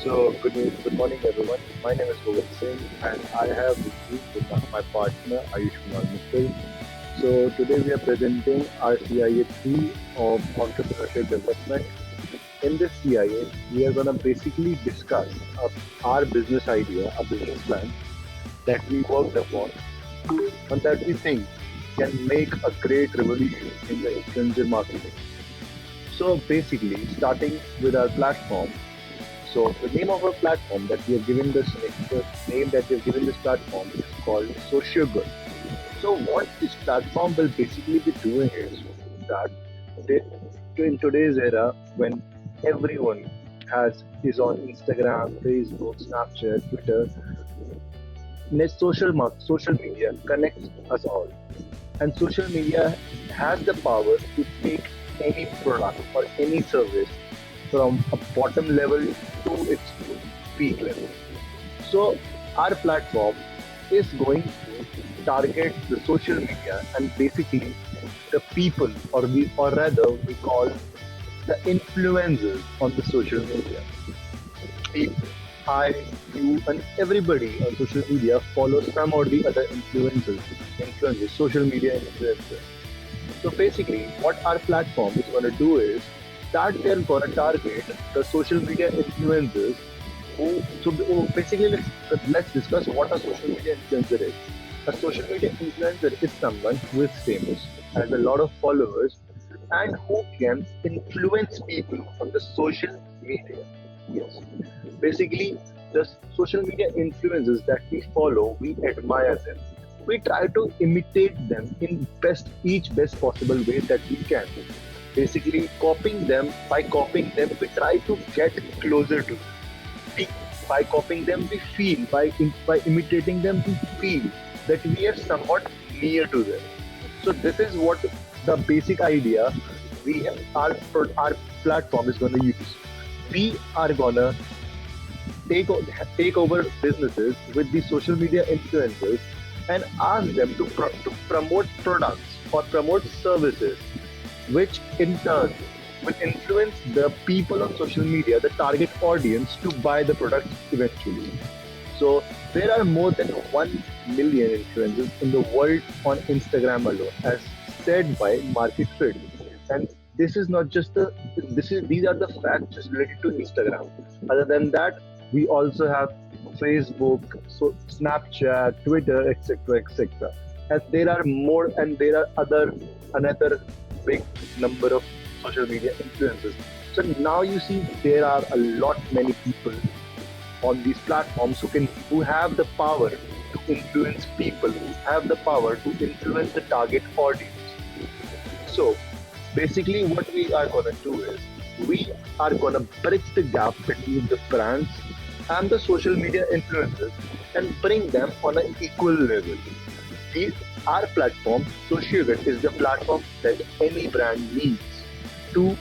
Good morning, everyone. My name is Govind Singh, and I have with my partner Ayush Kumar Mittal. So today we are presenting our CIA 3 of entrepreneurship development. In this CIA, we are going to basically discuss our business idea, a business plan that we worked upon, and that we think can make a great revolution in the influencer marketing. So basically, starting with our platform. So the name of our platform that we have given the name that we have given this platform is called SocioGood. So what this platform will basically be doing is that they, in today's era when everyone has is on Instagram, Facebook, Snapchat, Twitter, social media connects us all, and social media has the power to take any product or any service from a bottom level to its peak level. So our platform is going to target the social media and basically the people, or rather we call the influencers on the social media. If I, you, and everybody on social media follow some or the other social media influencers. So basically, what our platform is going to do is that they're going to target the social media influencers basically, let's discuss what a social media influencer is. A social media influencer is someone who is famous, has a lot of followers, and who can influence people on the social media. Yes. Basically, the social media influencers that we follow, we admire them. We try to imitate them in best possible way that we can. Basically, copying them, we try to get closer to them. We, by copying them, we feel, by imitating them, we feel that we are somewhat near to them. So this is what the basic idea our platform is going to use. We are gonna take over businesses with the social media influencers and ask them to promote products or promote services, which in turn will influence the people on social media, the target audience, to buy the products eventually. So there are more than 1 million influencers in the world on Instagram alone, as said by Market Fit. And this is not just these are the facts related to Instagram. Other than that, we also have Facebook, so Snapchat, Twitter, etc., etc. And there are more, and there are another big number of social media influencers. So now you see there are a lot many people on these platforms who have the power to influence people, who have the power to influence the target audience. So basically, what we are gonna do is we are gonna bridge the gap between the brands and the social media influencers and bring them on an equal level. The, our platform, SocioGet, is the platform that any brand needs to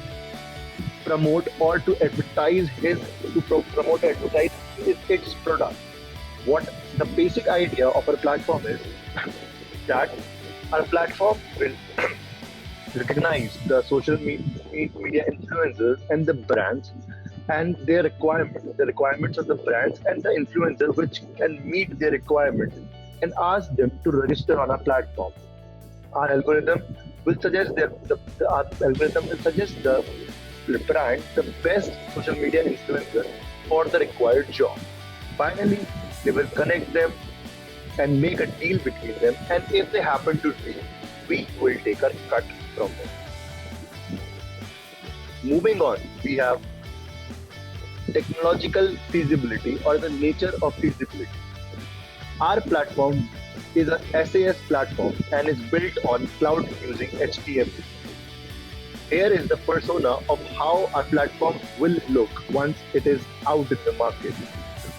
promote or to advertise its product. What the basic idea of our platform is that our platform will recognize the media influencers and the brands and the requirements of the brands and the influencer which can meet their requirements, and ask them to register on our platform. Our algorithm will suggest our algorithm will suggest the brand the best social media influencer for the required job. Finally, they will connect them and make a deal between them, and if they happen to deal, we will take a cut from them. Moving on, we have technological feasibility, or the nature of feasibility. Our platform is a SAS platform and is built on cloud using HTML. Here is the persona of how our platform will look once it is out in the market.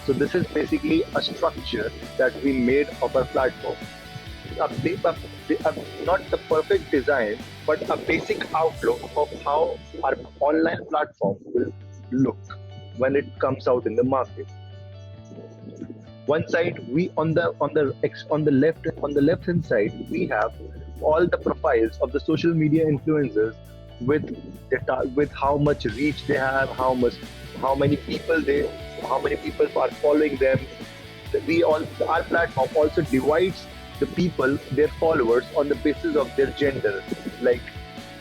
So this is basically a structure that we made of our platform. Not the perfect design, but a basic outlook of how our online platform will look when it comes out in the market. One side, we on the left hand side, we have all the profiles of the social media influencers with with how much reach they have, how many people they, how many people are following them. We all, our platform also divides the people, their followers, on the basis of their gender, like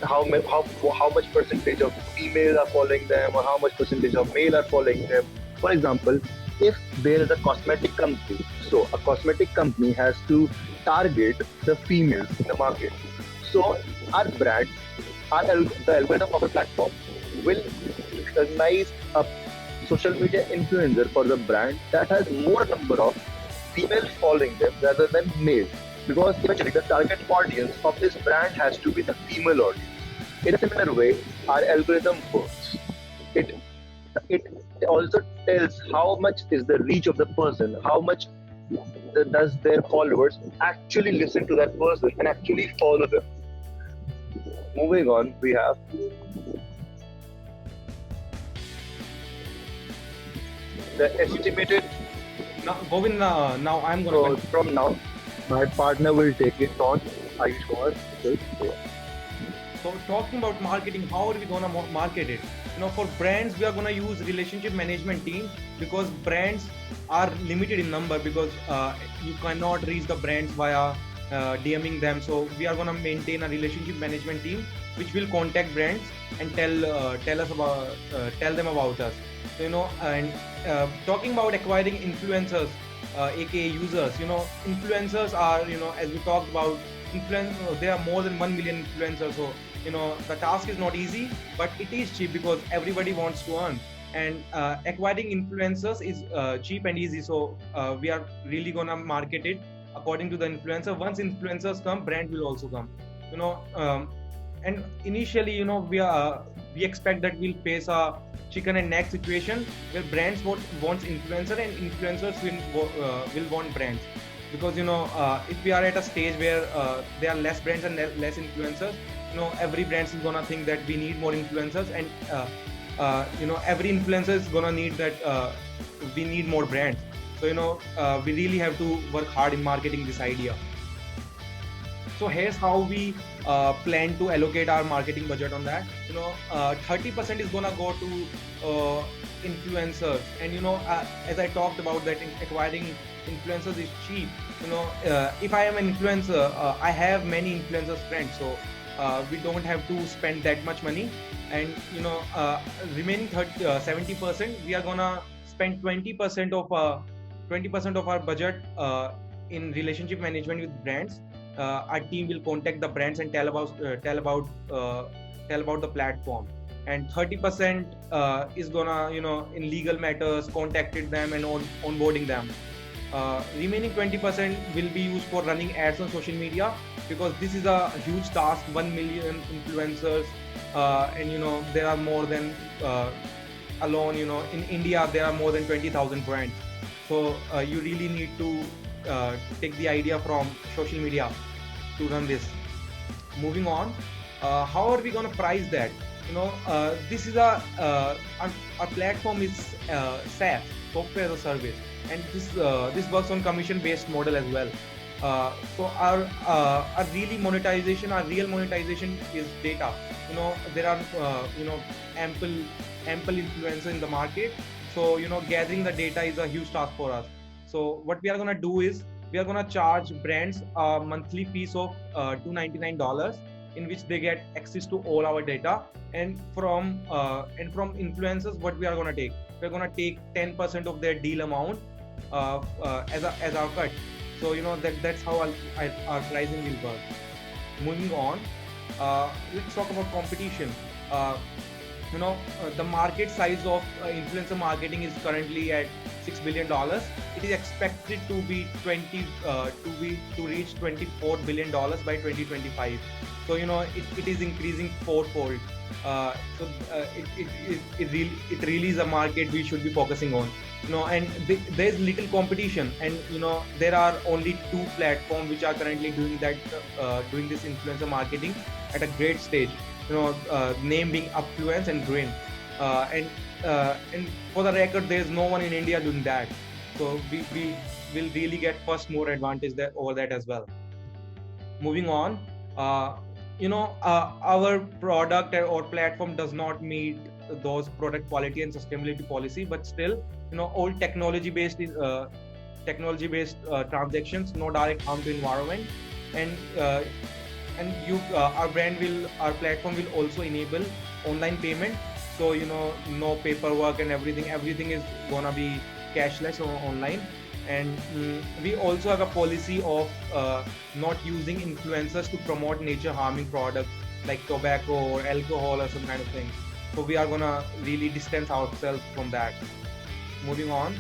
how much percentage of female are following them, or how much percentage of male are following them. For example, if there is a cosmetic company, so a cosmetic company has to target the females in the market. So our brand, the algorithm of a platform will recognize a social media influencer for the brand that has more number of females following them rather than male. Because eventually the target audience of this brand has to be the female audience. In a similar way, our algorithm works. It it also tells how much is the reach of the person, how much does their followers actually listen to that person and actually follow them. Moving on, we have the estimated. Now, Govind, now I'm gonna So from now, my partner will take it on. Are you sure? Yeah. So talking about marketing, how are we gonna market it? For brands, we are gonna use relationship management team, because brands are limited in number, because you cannot reach the brands via DMing them. So we are gonna maintain a relationship management team which will contact brands and tell them about us. So and talking about acquiring influencers, aka users. Influencers are, as we talked about, there are more than 1 million influencers. So the task is not easy, but it is cheap because everybody wants to earn. And acquiring influencers is cheap and easy. So we are really gonna market it according to the influencer. Once influencers come, brand will also come. you know um, and initially, we expect that we'll face a chicken and egg situation, where brands wants influencer and influencers will want brands. Because if we are at a stage where there are less brands and less influencers, every brand is gonna think that we need more influencers, and every influencer is gonna need that we need more brands. So we really have to work hard in marketing this idea. So here's how we plan to allocate our marketing budget on that. 30% is gonna go to influencers, and as I talked about, that acquiring influencers is cheap. If I am an influencer, I have many influencers friends, so we don't have to spend that much money. And remaining 70%, we are gonna spend 20% of our budget in relationship management with brands. Our team will contact the brands and tell about the platform. And 30% is gonna, in legal matters, contacted them and onboarding them. Remaining 20% will be used for running ads on social media, because this is a huge task. 1 million influencers, and there are more than alone, in India there are more than 20,000 brands. So you really need to take the idea from social media to run this. Moving on, how are we going to price that? This is our platform is SaaS, software as a service, and this works on commission based model as well. So our real monetization is data. There are ample influencer in the market. So gathering the data is a huge task for us. So what we are going to do is, we are going to charge brands a monthly fees of $299, in which they get access to all our data. And from influencers, what we are going to take, we're going to take 10% of their deal amount as our cut. So that's how our pricing will work. Moving on, let's talk about competition. The market size of influencer marketing is currently at $6 billion. It is expected to reach $24 billion by 2025. So it is increasing fourfold. So it really is a market we should be focusing on. And there's little competition, and there are only 2 platforms which are currently doing this influencer marketing at a great stage. Name being Upfluence and Grin. And for the record, there is no one in India doing that. So we will really get first more advantage over that as well. Moving on, our product or platform does not meet those product quality and sustainability policy, but still, all technology based transactions, no direct harm to environment. And our platform will also enable online payment. So no paperwork and everything is gonna be cashless or online. And we also have a policy of not using influencers to promote nature harming products like tobacco or alcohol or some kind of thing. So we are gonna really distance ourselves from that. Moving on,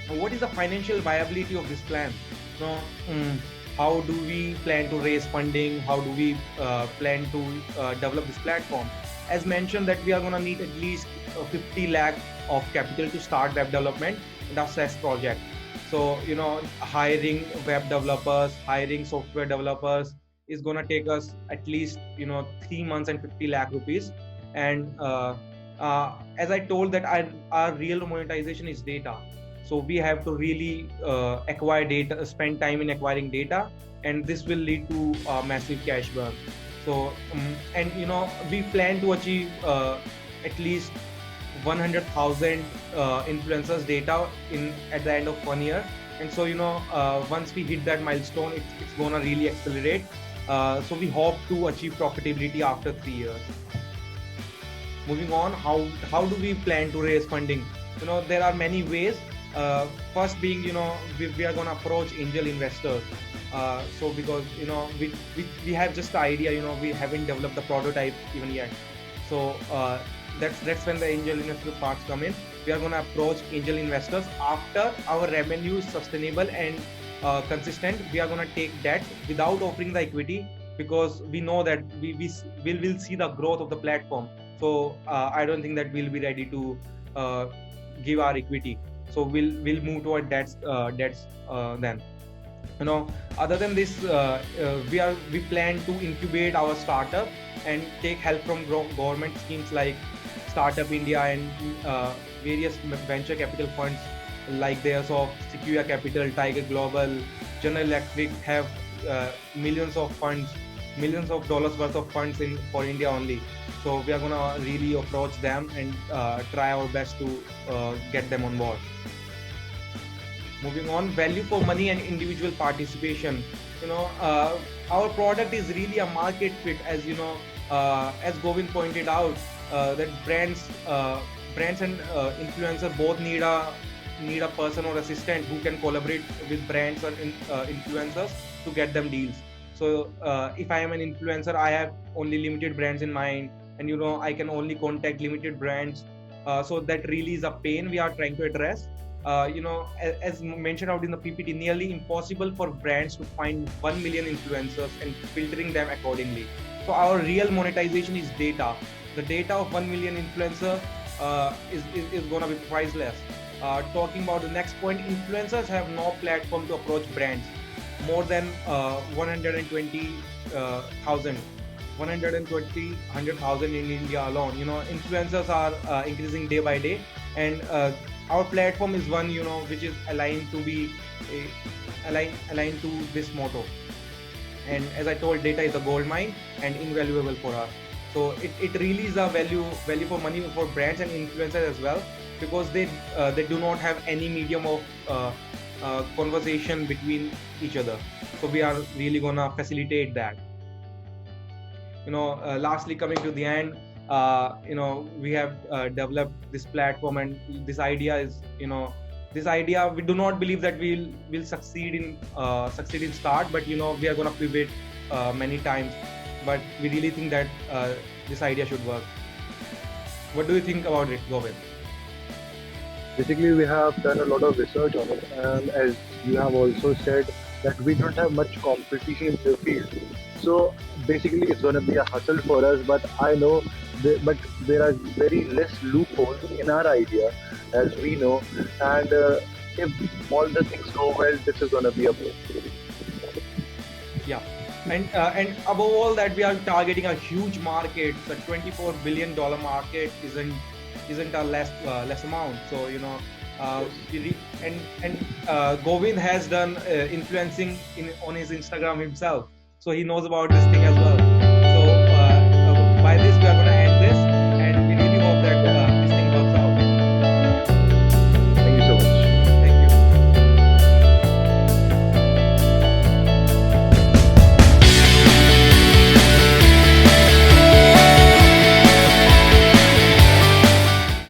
what is the financial viability of this plan? So, how do we plan to raise funding? How do we plan to develop this platform? As mentioned, that we are going to need at least 50 lakh of capital to start web development and our SaaS project. So, hiring web developers, hiring software developers is going to take us at least 3 months and 50 lakh rupees. And as I told, that our real monetization is data. So we have to really acquire data, spend time in acquiring data, and this will lead to massive cash burn. So and we plan to achieve at least 100,000 influencers data at the end of 1 year. And so once we hit that milestone, it's gonna really accelerate. So we hope to achieve profitability after 3 years. Moving on, how do we plan to raise funding? There are many ways. First being, we are going to approach angel investors. So because we have just the idea, we haven't developed the prototype even yet. So that's when the angel investor parts come in. We are going to approach angel investors after our revenue is sustainable and consistent. We are going to take debt without offering the equity, because we know that we will see the growth of the platform. So I don't think that we'll be ready to give our equity. So we'll move toward debts then. Other than this, we plan to incubate our startup and take help from government schemes like Startup India and various venture capital funds like theirs of Sequoia Capital, Tiger Global, General Electric have millions of dollars worth of funds for India only. So we are gonna really approach them and try our best to get them on board. Moving on, value for money and individual participation. Our product is really a market fit, as as Govind pointed out, that brands and influencer both need a person or assistant who can collaborate with brands and influencers to get them deals. So if I am an influencer, I have only limited brands in mind, and I can only contact limited brands. So that really is a pain we are trying to address. As mentioned out in the PPT, nearly impossible for brands to find 1 million influencers and filtering them accordingly. So our real monetization is data. The data of 1 million influencer is going to be priceless. Talking about the next point, influencers have no platform to approach brands. More than 100,000 in India alone. Influencers are increasing day by day, and our platform is one which is aligned to this motto. And as I told, data is a gold mine and invaluable for us. So it really is a value for money for brands and influencers as well, because they do not have any medium of conversation between each other. So we are really gonna facilitate that. Lastly, coming to the end, we have developed this platform, and this idea is we do not believe that we'll succeed in start, but we are going to pivot many times, but we really think that this idea should work. What do you think about it, Govind? Basically, we have done a lot of research on it, and as you have also said, that we don't have much competition in the field. So basically, it's going to be a hustle for us. But I know, but there are very less loopholes in our idea, as we know. And if all the things go well, this is going to be a boom. Yeah. And above all that, we are targeting a huge market. The $24 billion market isn't a less amount. So Govind has done influencing on his Instagram himself, so he knows about this thing as well. So by this, we are going to